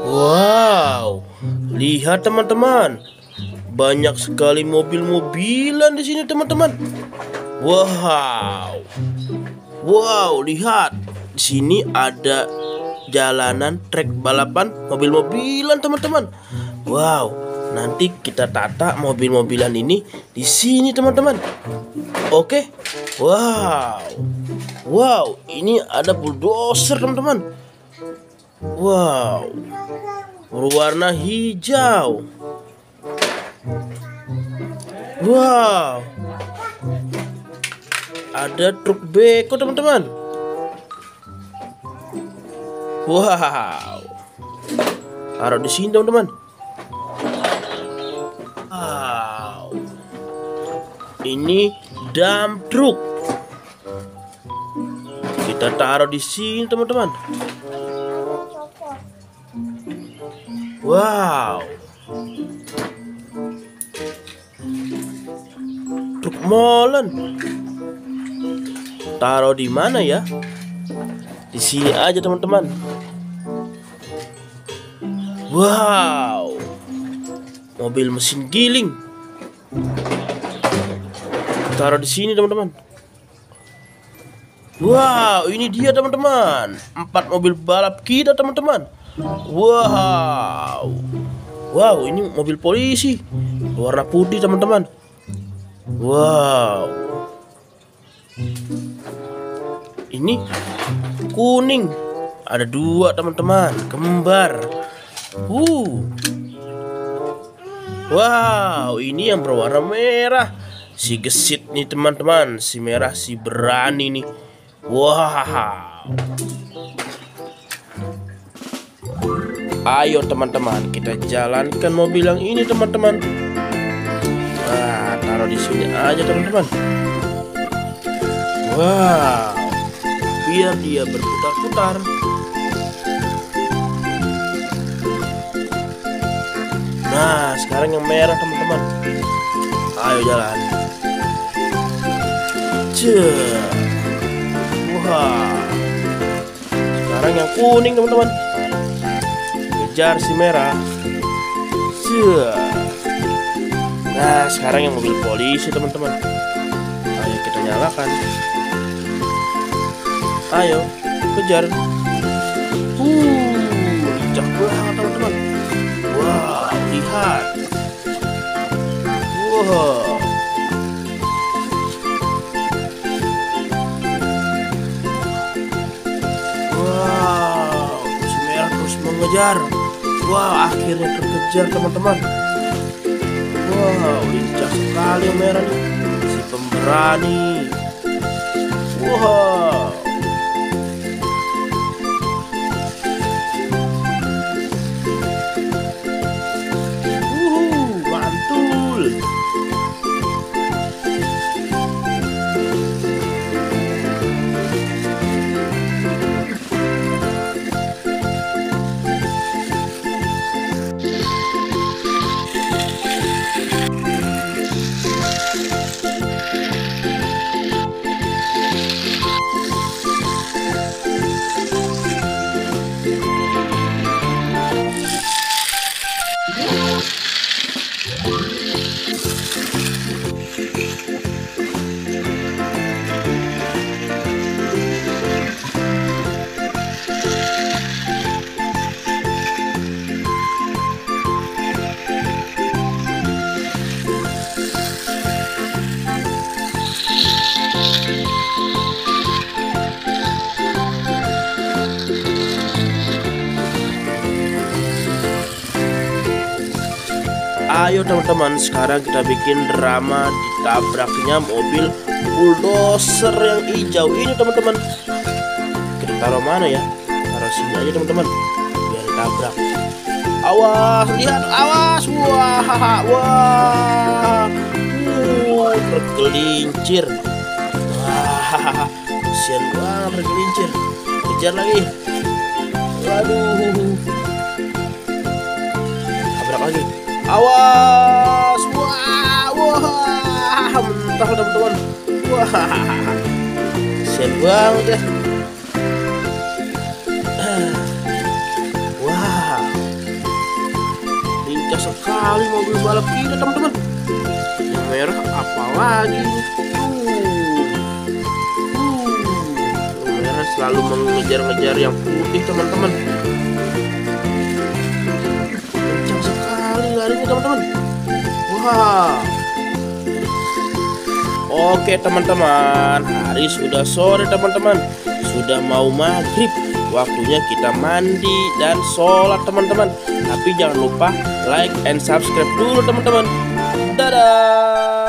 Wow, lihat teman-teman, banyak sekali mobil-mobilan di sini teman-teman. Wow, wow, lihat di sini ada jalanan trek balapan mobil-mobilan teman-teman. Wow, nanti kita tata mobil-mobilan ini di sini teman-teman. Oke, wow, wow, ini ada bulldozer teman-teman. Wow, berwarna hijau. Wow, ada truk beko teman-teman. Wow, taruh di sini teman-teman. Wow, ini dump truk. Kita taruh di sini teman-teman. Wow, truk molen. Taruh di mana ya? Di sini aja teman-teman. Wow, mobil mesin giling. Taruh di sini teman-teman. Wow, ini dia teman-teman. 4 mobil balap kita teman-teman. Wow, wow, ini mobil polisi warna putih teman-teman. Wow, ini kuning, ada 2 teman-teman, kembar. Wow, ini yang berwarna merah, si gesit nih teman-teman, si merah, si berani nih. Wow, ayo teman-teman, kita jalankan mobil yang ini teman-teman. Nah, taruh di sini aja teman-teman. Wow, biar dia berputar-putar. Nah, sekarang yang merah teman-teman. Ayo jalan. Wow, sekarang yang kuning teman-teman. Kejar si merah. Nah, sekarang yang mobil polisi teman-teman. Ayo kita nyalakan. Ayo kejar. Lincah banget teman-teman. Wow, lihat. Wow, wow, si merah terus mengejar. Wow, akhirnya terkejar teman-teman. Wow, lincah sekali yang merah nih, si pemberani. Wow, mantul. Ayo teman-teman, sekarang kita bikin drama ditabraknya mobil bulldozer yang hijau ini teman-teman. Kita taruh mana ya? Taruh sini aja teman-teman, biar ditabrak. Awas, lihat, awas. Wah, wah, bergelincir. Wah, kasihan banget bergelincir. Kejar lagi. Waduh, tabrak lagi. Awas, wah, wah, mentah teman-teman. Wah, kasihan banget ya. sekali mobil balap kita teman-teman. Yang merah apalagi ini? Yang merah selalu mengejar-ngejar yang putih teman-teman. Kencang sekali larinya teman-teman. Wah. Oke teman-teman, hari sudah sore teman-teman. Sudah mau maghrib. Waktunya kita mandi dan sholat teman-teman. Tapi jangan lupa like and subscribe dulu teman-teman. Dadah.